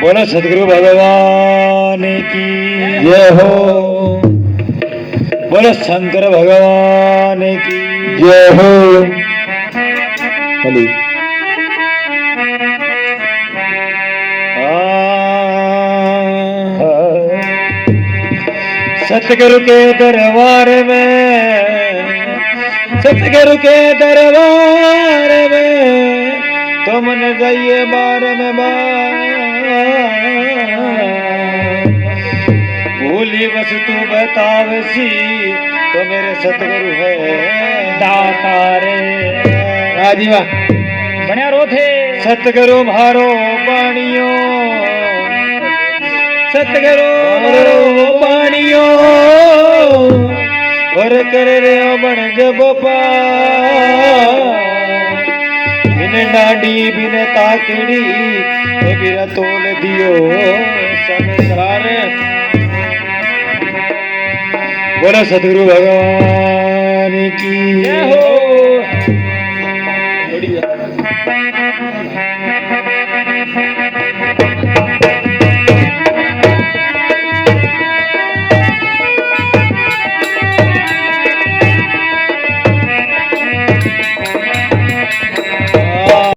बोलो सदगुरु भगवान की जय हो। बोलो शंकर भगवान की जय हो। हेलो सतगुरु के दरबार में, सतगुरु के दरबार में तुम न जाइए बार में बार। भूली बस तू बतावसी तो मेरे सतगुरु है दाता रे। राजीवा बन्या रो थे सतगुरु मारो बाणियो, सतगुरु मारो बाणियो और कर रे बन जब बिन डांडी बिन ताकड़ी तो बिरा तोल दियो संसार। बोलो सतगुरु भगवान की जय हो। बढ़िया।